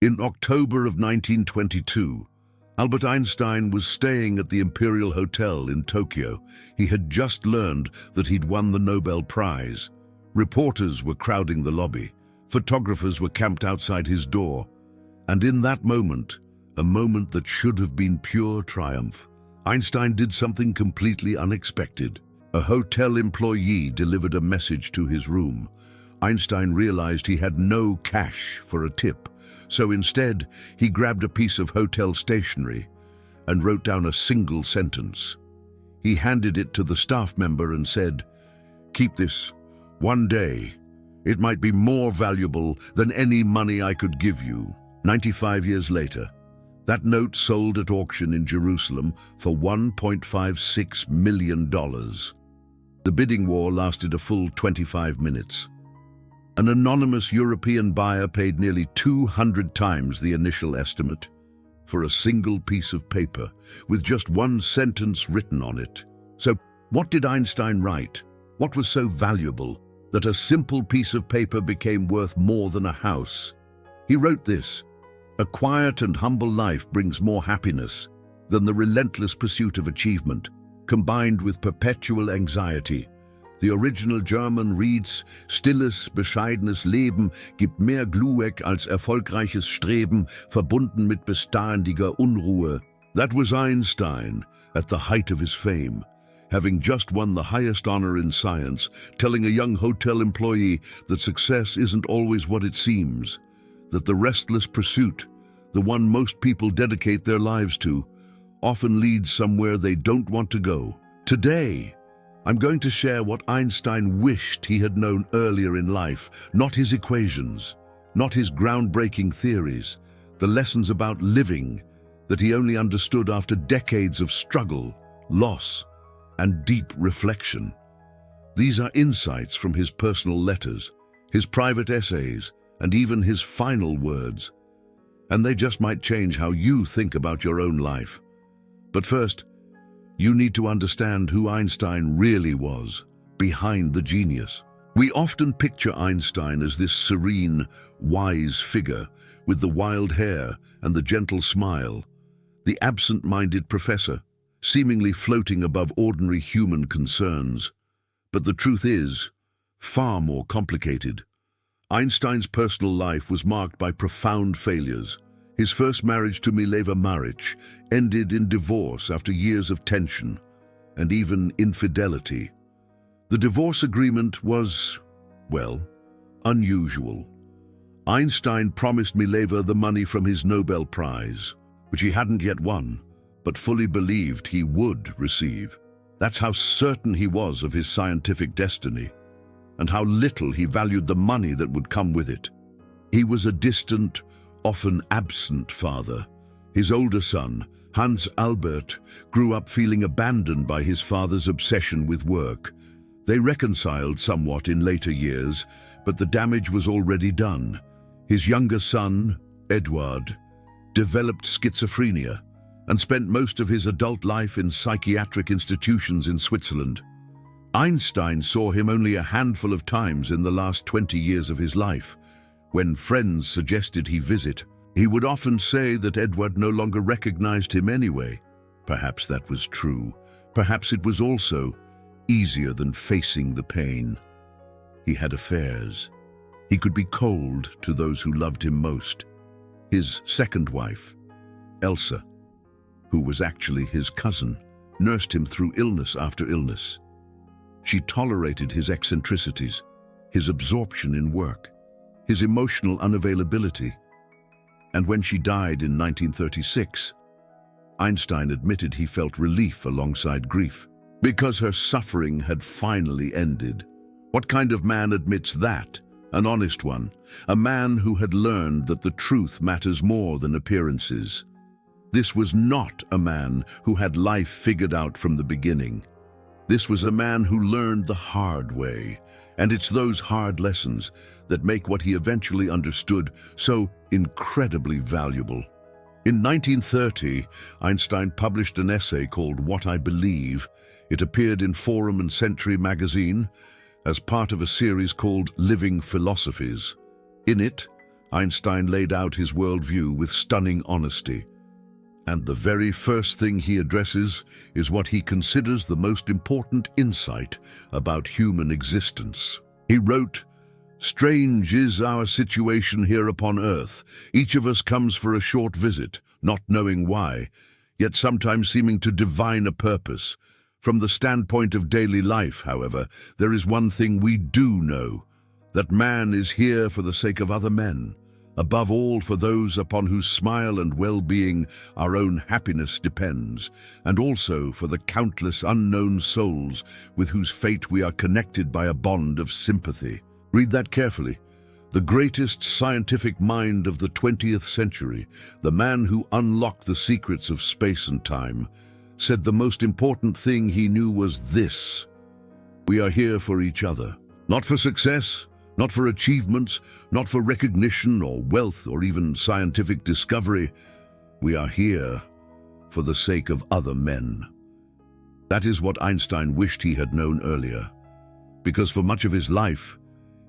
In October of 1922, Albert Einstein was staying at the Imperial Hotel in Tokyo. He had just learned that he'd won the Nobel Prize. Reporters were crowding the lobby. Photographers were camped outside his door. And in that moment, a moment that should have been pure triumph, Einstein did something completely unexpected. A hotel employee delivered a message to his room. Einstein realized he had no cash for a tip, so instead he grabbed a piece of hotel stationery and wrote down a single sentence. He handed it to the staff member and said, "Keep this. One day, it might be more valuable than any money I could give you." 95 years later, that note sold at auction in Jerusalem for $1.56 million. The bidding war lasted a full 25 minutes. An anonymous European buyer paid nearly 200 times the initial estimate for a single piece of paper with just one sentence written on it. So, what did Einstein write? What was so valuable that a simple piece of paper became worth more than a house? He wrote this: "A quiet and humble life brings more happiness than the relentless pursuit of achievement, combined with perpetual anxiety." The original German reads, "Stilles, bescheidenes Leben gibt mehr Glück als erfolgreiches Streben, verbunden mit beständiger Unruhe." That was Einstein at the height of his fame, having just won the highest honor in science, telling a young hotel employee that success isn't always what it seems, that the restless pursuit, the one most people dedicate their lives to, often leads somewhere they don't want to go. Today, I'm going to share what Einstein wished he had known earlier in life, not his equations, not his groundbreaking theories, the lessons about living that he only understood after decades of struggle, loss, and deep reflection. These are insights from his personal letters, his private essays, and even his final words. And they just might change how you think about your own life. But first, you need to understand who Einstein really was, behind the genius. We often picture Einstein as this serene, wise figure with the wild hair and the gentle smile, the absent-minded professor, seemingly floating above ordinary human concerns. But the truth is far more complicated. Einstein's personal life was marked by profound failures. His first marriage to Mileva Maric ended in divorce after years of tension and even infidelity. The divorce agreement was, well, unusual. Einstein promised Mileva the money from his Nobel Prize, which he hadn't yet won, but fully believed he would receive. That's how certain he was of his scientific destiny, and how little he valued the money that would come with it. He was a distant, often absent father. His older son, Hans Albert, grew up feeling abandoned by his father's obsession with work. They reconciled somewhat in later years, but the damage was already done. His younger son, Eduard, developed schizophrenia and spent most of his adult life in psychiatric institutions in Switzerland. Einstein saw him only a handful of times in the last 20 years of his life. When friends suggested he visit, he would often say that Edward no longer recognized him anyway. Perhaps that was true. Perhaps it was also easier than facing the pain. He had affairs. He could be cold to those who loved him most. His second wife, Elsa, who was actually his cousin, nursed him through illness after illness. She tolerated his eccentricities, his absorption in work, his emotional unavailability. And when she died in 1936, Einstein admitted he felt relief alongside grief, because her suffering had finally ended. What kind of man admits that? An honest one, a man who had learned that the truth matters more than appearances. This was not a man who had life figured out from the beginning. This was a man who learned the hard way, and it's those hard lessons that make what he eventually understood so incredibly valuable. In 1930, Einstein published an essay called What I Believe. It appeared in Forum and Century magazine as part of a series called Living Philosophies. In it, Einstein laid out his worldview with stunning honesty. And the very first thing he addresses is what he considers the most important insight about human existence. He wrote, "Strange is our situation here upon Earth. Each of us comes for a short visit, not knowing why, yet sometimes seeming to divine a purpose. From the standpoint of daily life, however, there is one thing we do know, that man is here for the sake of other men, above all for those upon whose smile and well-being our own happiness depends, and also for the countless unknown souls with whose fate we are connected by a bond of sympathy." Read that carefully. The greatest scientific mind of the 20th century, the man who unlocked the secrets of space and time, said the most important thing he knew was this: we are here for each other, not for success, not for achievements, not for recognition or wealth or even scientific discovery. We are here for the sake of other men. That is what Einstein wished he had known earlier, because for much of his life,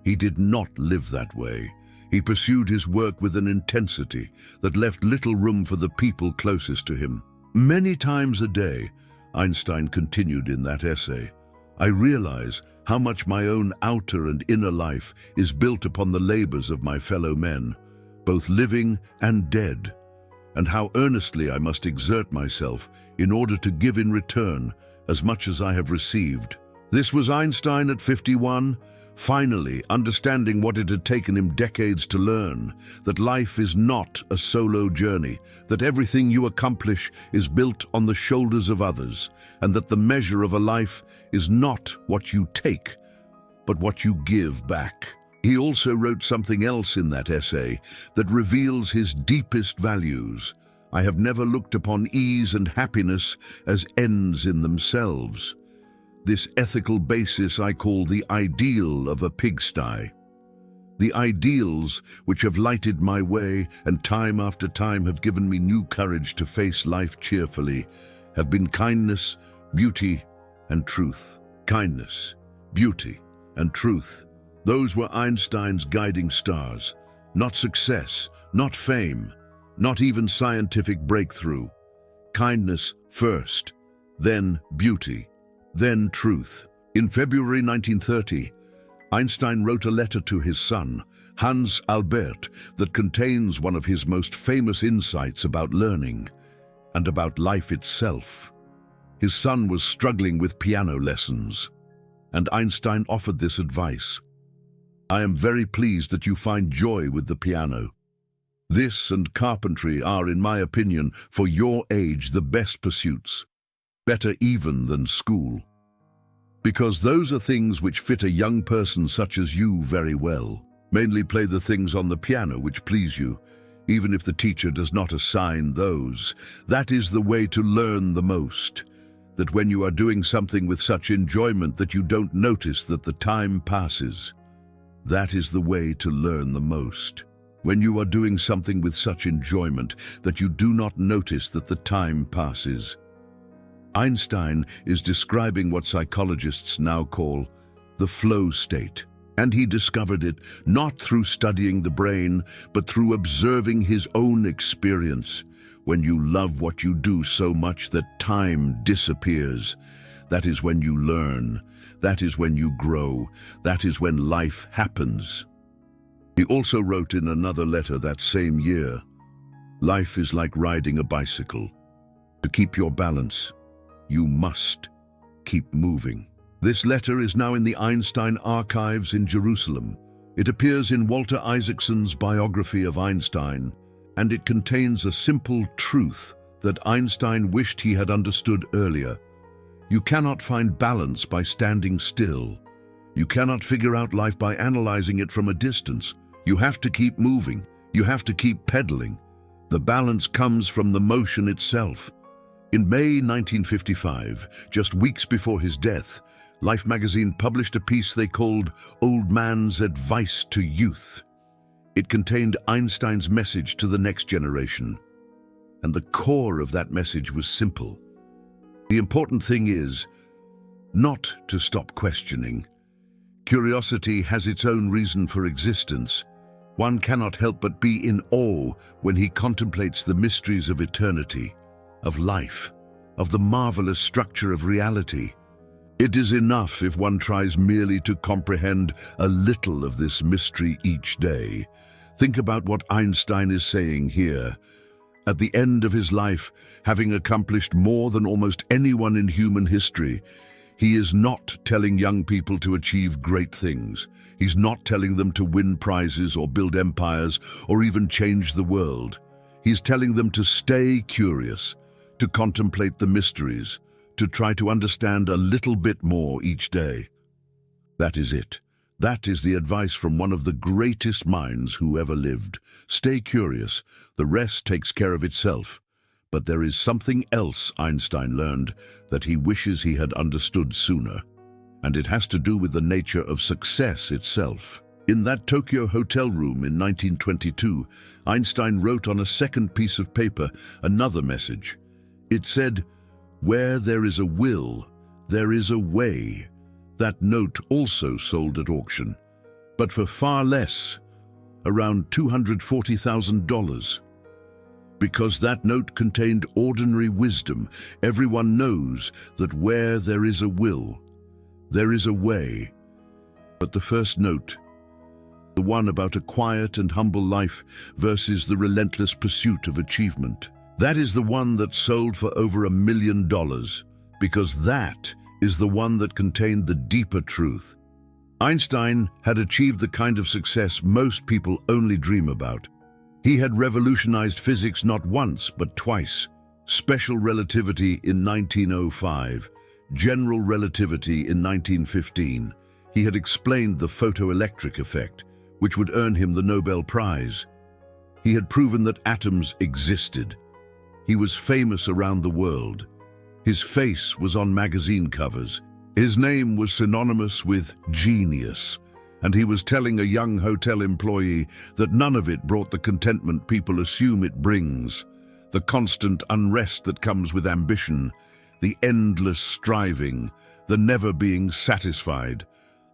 he did not live that way. He pursued his work with an intensity that left little room for the people closest to him. Many times a day, Einstein continued in that essay, I realize how much my own outer and inner life is built upon the labors of my fellow men, both living and dead, and how earnestly I must exert myself in order to give in return as much as I have received. This was Einstein at 51, finally understanding what it had taken him decades to learn, that life is not a solo journey, that everything you accomplish is built on the shoulders of others, and that the measure of a life is not what you take, but what you give back. He also wrote something else in that essay that reveals his deepest values. I have never looked upon ease and happiness as ends in themselves. This ethical basis I call the ideal of a pigsty. The ideals which have lighted my way and time after time have given me new courage to face life cheerfully have been kindness, beauty, and truth. Kindness, beauty, and truth. Those were Einstein's guiding stars. Not success, not fame, not even scientific breakthrough. Kindness first, then beauty, then truth. In February 1930, Einstein wrote a letter to his son, Hans Albert, that contains one of his most famous insights about learning and about life itself. His son was struggling with piano lessons, and Einstein offered this advice. I am very pleased that you find joy with the piano. This and carpentry are, in my opinion, for your age, the best pursuits. Better even than school. Because those are things which fit a young person such as you very well. Mainly play the things on the piano which please you, even if the teacher does not assign those. That is the way to learn the most. That when you are doing something with such enjoyment that you don't notice that the time passes. That is the way to learn the most. When you are doing something with such enjoyment that you do not notice that the time passes. Einstein is describing what psychologists now call the flow state, and he discovered it not through studying the brain, but through observing his own experience. When you love what you do so much that time disappears, that is when you learn, that is when you grow, that is when life happens. He also wrote in another letter that same year, life is like riding a bicycle. To keep your balance, you must keep moving. This letter is now in the Einstein archives in Jerusalem. It appears in Walter Isaacson's biography of Einstein, and it contains a simple truth that Einstein wished he had understood earlier. You cannot find balance by standing still. You cannot figure out life by analyzing it from a distance. You have to keep moving. You have to keep pedaling. The balance comes from the motion itself. In May 1955, just weeks before his death, Life magazine published a piece they called Old Man's Advice to Youth. It contained Einstein's message to the next generation. And the core of that message was simple. The important thing is not to stop questioning. Curiosity has its own reason for existence. One cannot help but be in awe when he contemplates the mysteries of eternity, of life, of the marvelous structure of reality. It is enough if one tries merely to comprehend a little of this mystery each day. Think about what Einstein is saying here. At the end of his life, having accomplished more than almost anyone in human history, he is not telling young people to achieve great things. He's not telling them to win prizes or build empires or even change the world. He's telling them to stay curious, to contemplate the mysteries, to try to understand a little bit more each day. That is it. That is the advice from one of the greatest minds who ever lived. Stay curious. The rest takes care of itself. But there is something else Einstein learned that he wishes he had understood sooner. And it has to do with the nature of success itself. In that Tokyo hotel room in 1922, Einstein wrote on a second piece of paper another message. It said, "Where there is a will, there is a way." That note also sold at auction, but for far less, around $240,000. Because that note contained ordinary wisdom, everyone knows that where there is a will, there is a way. But the first note, the one about a quiet and humble life versus the relentless pursuit of achievement, that is the one that sold for over $1 million, because that is the one that contained the deeper truth. Einstein had achieved the kind of success most people only dream about. He had revolutionized physics not once, but twice. Special relativity in 1905, general relativity in 1915. He had explained the photoelectric effect, which would earn him the Nobel Prize. He had proven that atoms existed. He was famous around the world. His face was on magazine covers. His name was synonymous with genius. And he was telling a young hotel employee that none of it brought the contentment people assume it brings, the constant unrest that comes with ambition, the endless striving, the never being satisfied.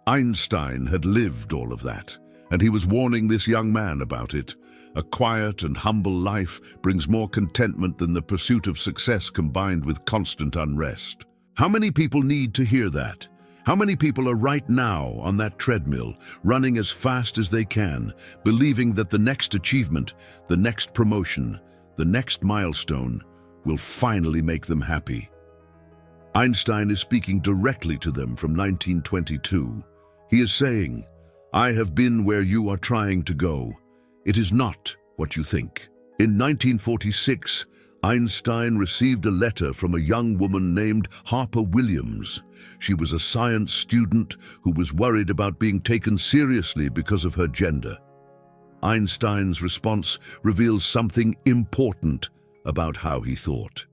Einstein had lived all of that, and he was warning this young man about it. A quiet and humble life brings more contentment than the pursuit of success combined with constant unrest. How many people need to hear that? How many people are right now on that treadmill, running as fast as they can, believing that the next achievement, the next promotion, the next milestone will finally make them happy? Einstein is speaking directly to them from 1922. He is saying, "I have been where you are trying to go. It is not what you think." In 1946, Einstein received a letter from a young woman named Harper Williams. She was a science student who was worried about being taken seriously because of her gender. Einstein's response reveals something important about how he thought.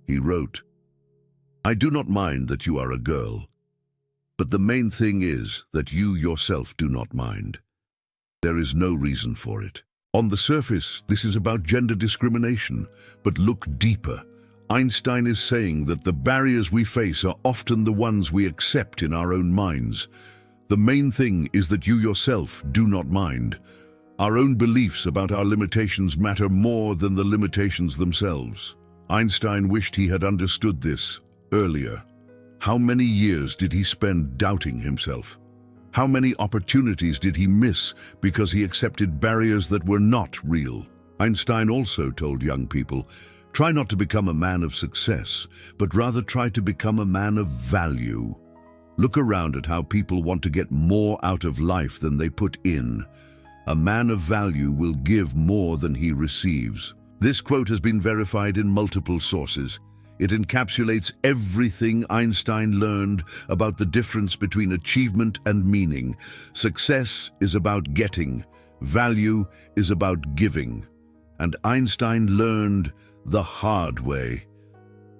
He wrote, "I do not mind that you are a girl, but the main thing is that you yourself do not mind. There is no reason for it. On the surface, this is about gender discrimination, but look deeper. Einstein is saying that the barriers we face are often the ones we accept in our own minds. The main thing is that you yourself do not mind. Our own beliefs about our limitations matter more than the limitations themselves." Einstein wished he had understood this earlier. How many years did he spend doubting himself? How many opportunities did he miss because he accepted barriers that were not real? Einstein also told young people, try not to become a man of success, but rather try to become a man of value. Look around at how people want to get more out of life than they put in. A man of value will give more than he receives. This quote has been verified in multiple sources. It encapsulates everything Einstein learned about the difference between achievement and meaning. Success is about getting, value is about giving. And Einstein learned the hard way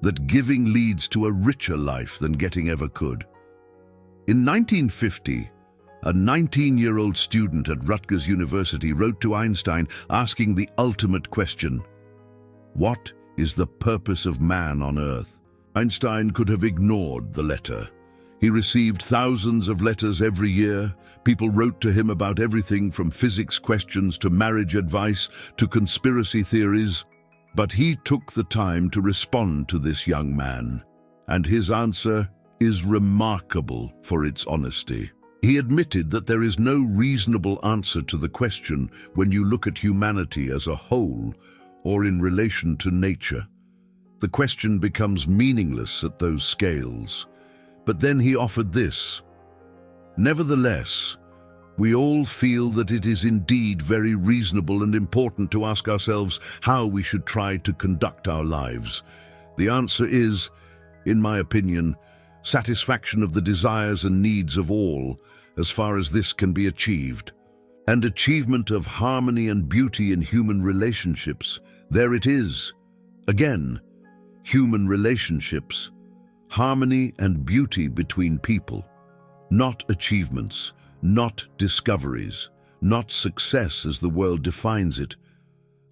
that giving leads to a richer life than getting ever could. In 1950, a 19-year-old student at Rutgers University wrote to Einstein asking the ultimate question: what is the purpose of man on Earth? Einstein could have ignored the letter. He received thousands of letters every year. People wrote to him about everything from physics questions to marriage advice to conspiracy theories. But he took the time to respond to this young man, and his answer is remarkable for its honesty. He admitted that there is no reasonable answer to the question when you look at humanity as a whole or in relation to nature. The question becomes meaningless at those scales. But then he offered this: nevertheless, we all feel that it is indeed very reasonable and important to ask ourselves how we should try to conduct our lives. The answer is, in my opinion, satisfaction of the desires and needs of all, as far as this can be achieved. And achievement of harmony and beauty in human relationships. There it is. Again, human relationships. Harmony and beauty between people. Not achievements, not discoveries, not success as the world defines it.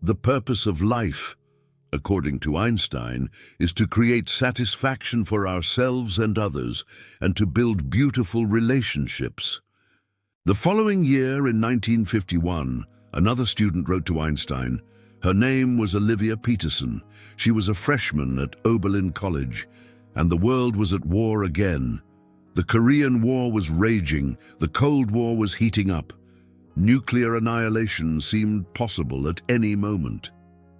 The purpose of life, according to Einstein, is to create satisfaction for ourselves and others and to build beautiful relationships. The following year, in 1951, another student wrote to Einstein. Her name was Olivia Peterson. She was a freshman at Oberlin College, and the world was at war again. The Korean War was raging, the Cold War was heating up. Nuclear annihilation seemed possible at any moment.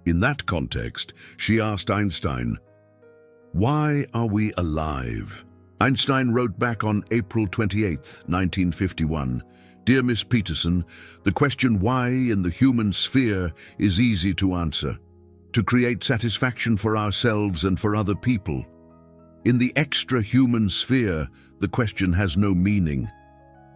In that context, she asked Einstein, "Why are we alive?" Einstein wrote back on April 28, 1951, "Dear Miss Peterson, the question why in the human sphere is easy to answer. To create satisfaction for ourselves and for other people. In the extra-human sphere, the question has no meaning.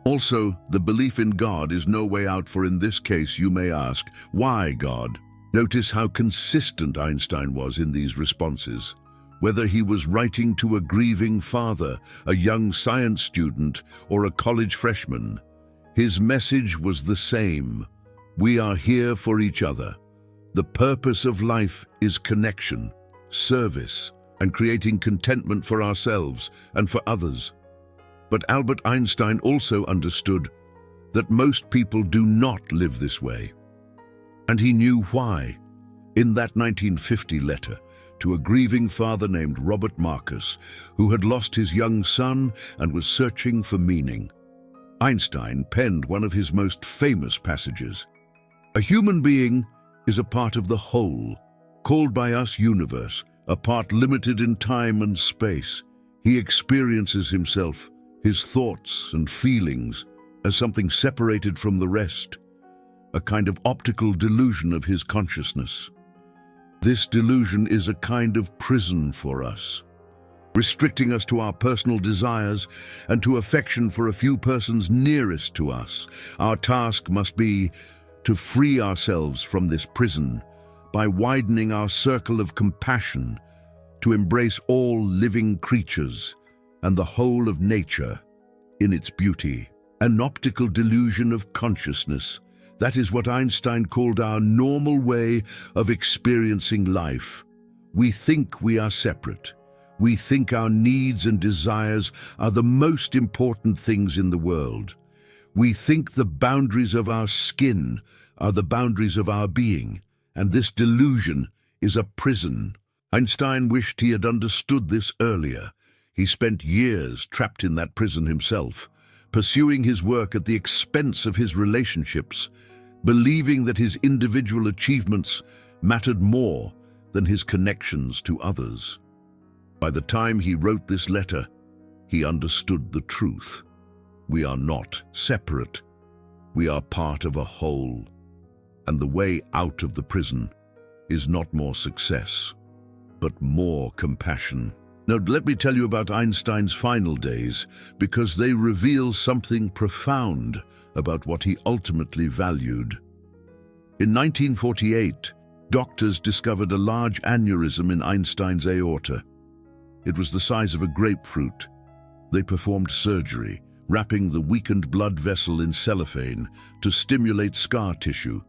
Also, the belief in God is no way out, for in this case you may ask, why God?" Notice how consistent Einstein was in these responses. Whether he was writing to a grieving father, a young science student, or a college freshman, his message was the same. We are here for each other. The purpose of life is connection, service, and creating contentment for ourselves and for others. But Albert Einstein also understood that most people do not live this way. And he knew why. In that 1950 letter to a grieving father named Robert Marcus, who had lost his young son and was searching for meaning, Einstein penned one of his most famous passages. A human being is a part of the whole, called by us universe, a part limited in time and space. He experiences himself, his thoughts and feelings, as something separated from the rest, a kind of optical delusion of his consciousness. This delusion is a kind of prison for us, restricting us to our personal desires and to affection for a few persons nearest to us. Our task must be to free ourselves from this prison by widening our circle of compassion, to embrace all living creatures and the whole of nature in its beauty. An optical delusion of consciousness. That is what Einstein called our normal way of experiencing life. We think we are separate. We think our needs and desires are the most important things in the world. We think the boundaries of our skin are the boundaries of our being, and this delusion is a prison. Einstein wished he had understood this earlier. He spent years trapped in that prison himself, pursuing his work at the expense of his relationships, believing that his individual achievements mattered more than his connections to others. By the time he wrote this letter, he understood the truth. We are not separate. We are part of a whole. And the way out of the prison is not more success, but more compassion. Now, let me tell you about Einstein's final days, because they reveal something profound about what he ultimately valued. In 1948, doctors discovered a large aneurysm in Einstein's aorta. It was the size of a grapefruit. They performed surgery, wrapping the weakened blood vessel in cellophane to stimulate scar tissue.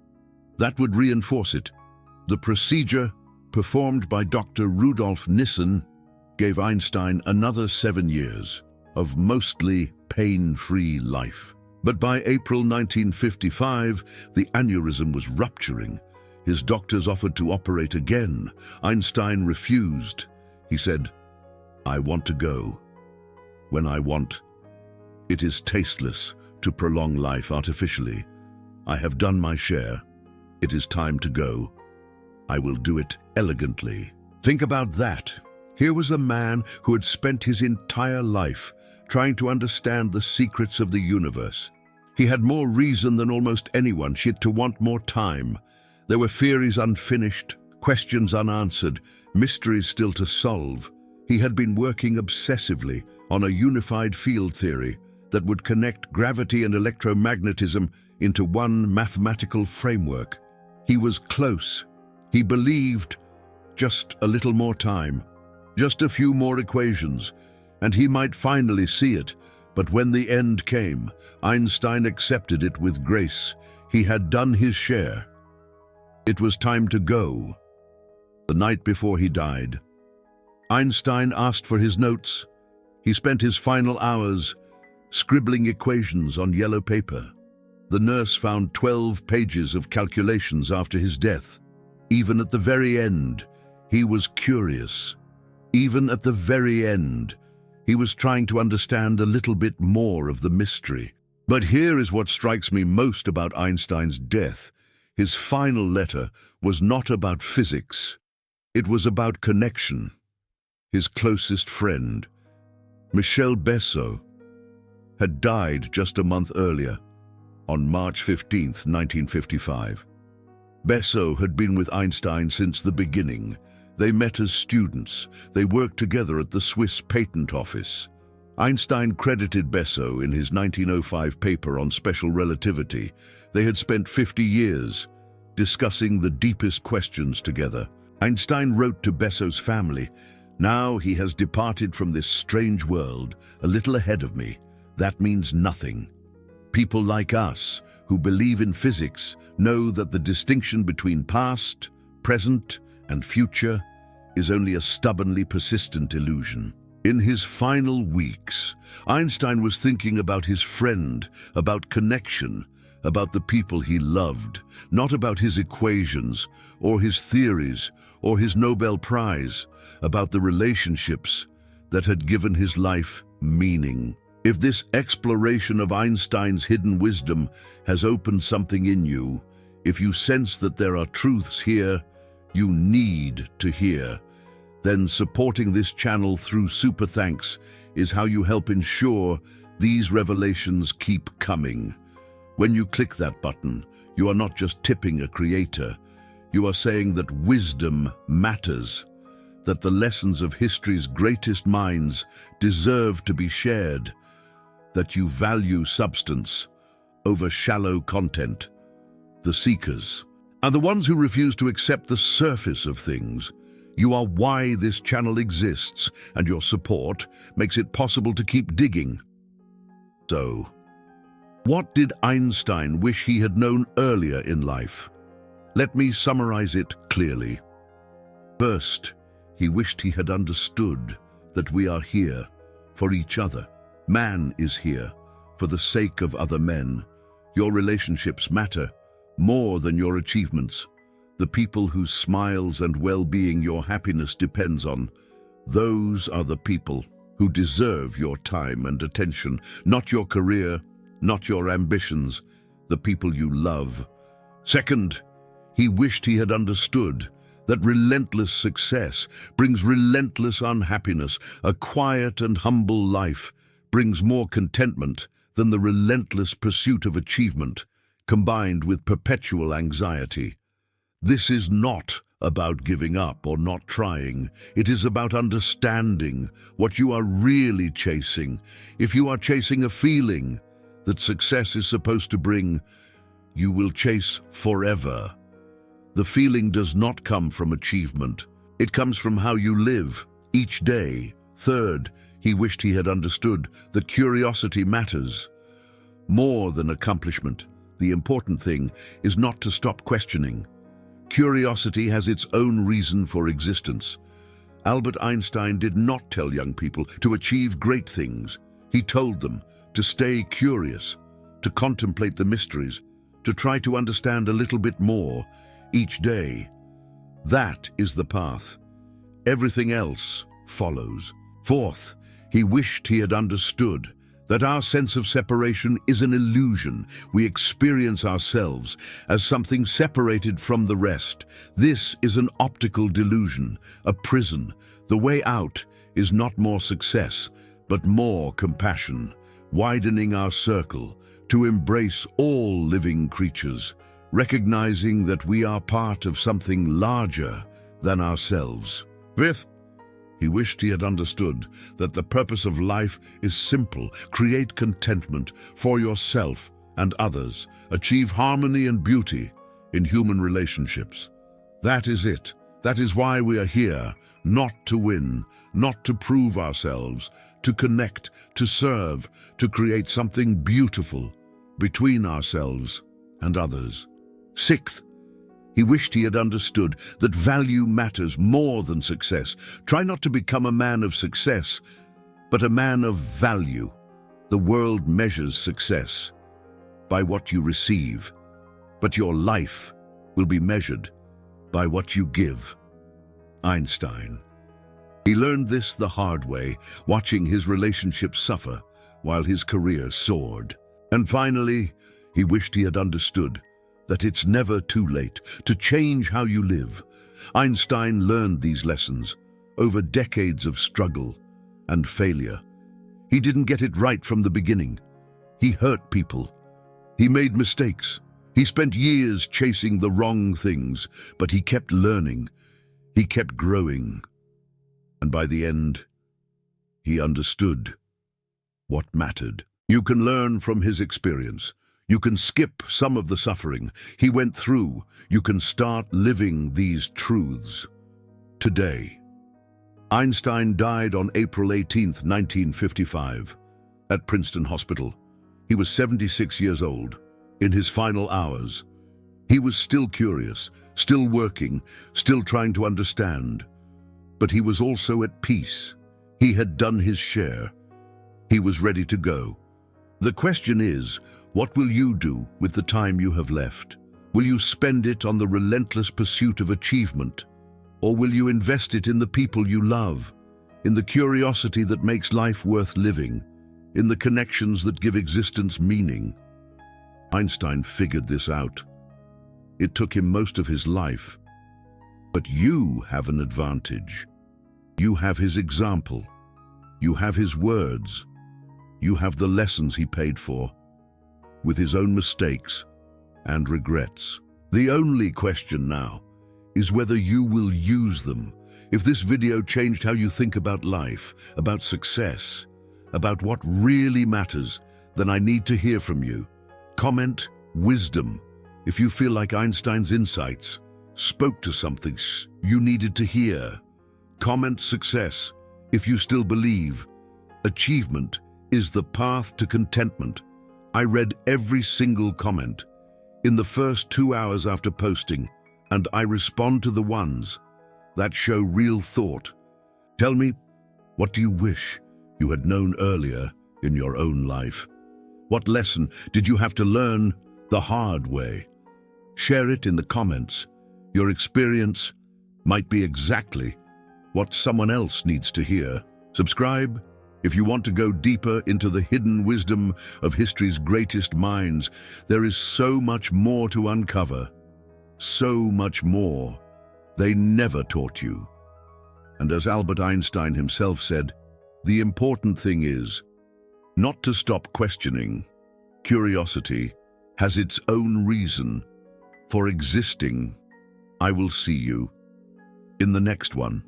That would reinforce it. The procedure, performed by Dr. Rudolf Nissen, gave Einstein another 7 years. of mostly pain-free life. But by April 1955, the aneurysm was rupturing. His doctors offered to operate again. Einstein refused. He said, "I want to go when I want. It is tasteless to prolong life artificially. I have done my share. It is time to go. I will do it elegantly." Think about that. Here was a man who had spent his entire life trying to understand the secrets of the universe. He had more reason than almost anyone to want more time. There were theories unfinished, questions unanswered, mysteries still to solve. He had been working obsessively on a unified field theory that would connect gravity and electromagnetism into one mathematical framework. He was close. He believed just a little more time, just a few more equations, and he might finally see it. But when the end came, Einstein accepted it with grace. He had done his share. It was time to go. The night before he died, Einstein asked for his notes. He spent his final hours scribbling equations on yellow paper. The nurse found 12 pages of calculations after his death. Even at the very end, he was curious. Even at the very end, he was trying to understand a little bit more of the mystery. But here is what strikes me most about Einstein's death. His final letter was not about physics. It was about connection. His closest friend, Michel Bessot, had died just a month earlier, on March 15, 1955. Bessot had been with Einstein since the beginning. They met as students. They worked together at the Swiss Patent Office. Einstein credited Bessot in his 1905 paper on special relativity. They had spent 50 years discussing the deepest questions together. Einstein wrote to Bessot's family, "Now he has departed from this strange world, a little ahead of me. That means nothing. People like us, who believe in physics, know that the distinction between past, present, and future is only a stubbornly persistent illusion." In his final weeks, Einstein was thinking about his friend, about connection, about the people he loved, not about his equations, or his theories, or his Nobel Prize, about the relationships that had given his life meaning. If this exploration of Einstein's hidden wisdom has opened something in you, if you sense that there are truths here you need to hear, then supporting this channel through Super Thanks is how you help ensure these revelations keep coming. When you click that button, you are not just tipping a creator, you are saying that wisdom matters, that the lessons of history's greatest minds deserve to be shared, that you value substance over shallow content. The seekers are the ones who refuse to accept the surface of things. You are why this channel exists, and your support makes it possible to keep digging. So, what did Einstein wish he had known earlier in life? Let me summarize it clearly. First, he wished he had understood that we are here for each other. Man is here for the sake of other men. Your relationships matter more than your achievements. The people whose smiles and well-being your happiness depends on, those are the people who deserve your time and attention, not your career, not your ambitions, the people you love. Second, he wished he had understood that relentless success brings relentless unhappiness. A quiet and humble life brings more contentment than the relentless pursuit of achievement, combined with perpetual anxiety. This is not about giving up or not trying. It is about understanding what you are really chasing. If you are chasing a feeling that success is supposed to bring, you will chase forever. The feeling does not come from achievement. It comes from how you live each day. Third, he wished he had understood that curiosity matters more than accomplishment. The important thing is not to stop questioning. Curiosity has its own reason for existence. Albert Einstein did not tell young people to achieve great things. He told them to stay curious, to contemplate the mysteries, to try to understand a little bit more each day. That is the path. Everything else follows. Fourth, he wished he had understood that our sense of separation is an illusion. We experience ourselves as something separated from the rest. This is an optical delusion, a prison. The way out is not more success, but more compassion, widening our circle to embrace all living creatures, recognizing that we are part of something larger than ourselves. Fifth, he wished he had understood that the purpose of life is simple. Create contentment for yourself and others. Achieve harmony and beauty in human relationships. That is it. That is why we are here, not to win, not to prove ourselves, to connect, to serve, to create something beautiful between ourselves and others. Sixth, he wished he had understood that value matters more than success. Try not to become a man of success, but a man of value. The world measures success by what you receive, but your life will be measured by what you give. Einstein. He learned this the hard way, watching his relationships suffer while his career soared. And finally, he wished he had understood that it's never too late to change how you live. Einstein learned these lessons over decades of struggle and failure. He didn't get it right from the beginning. He hurt people. He made mistakes. He spent years chasing the wrong things, but he kept learning. He kept growing. And by the end, he understood what mattered. You can learn from his experience. You can skip some of the suffering he went through. You can start living these truths today. Einstein died on April 18, 1955, at Princeton Hospital. He was 76 years old. In his final hours, he was still curious, still working, still trying to understand. But he was also at peace. He had done his share. He was ready to go. The question is, what will you do with the time you have left? Will you spend it on the relentless pursuit of achievement? Or will you invest it in the people you love, in the curiosity that makes life worth living, in the connections that give existence meaning? Einstein figured this out. It took him most of his life. But you have an advantage. You have his example. You have his words. You have the lessons he paid for, with his own mistakes and regrets. The only question now is whether you will use them. If this video changed how you think about life, about success, about what really matters, then I need to hear from you. Comment wisdom if you feel like Einstein's insights spoke to something you needed to hear. Comment success if you still believe achievement is the path to contentment. I read every single comment in the first 2 hours after posting, and I respond to the ones that show real thought. Tell me, what do you wish you had known earlier in your own life? What lesson did you have to learn the hard way? Share it in the comments. Your experience might be exactly what someone else needs to hear. Subscribe if you want to go deeper into the hidden wisdom of history's greatest minds. There is so much more to uncover, so much more they never taught you. And as Albert Einstein himself said, the important thing is not to stop questioning. Curiosity has its own reason for existing. I will see you in the next one.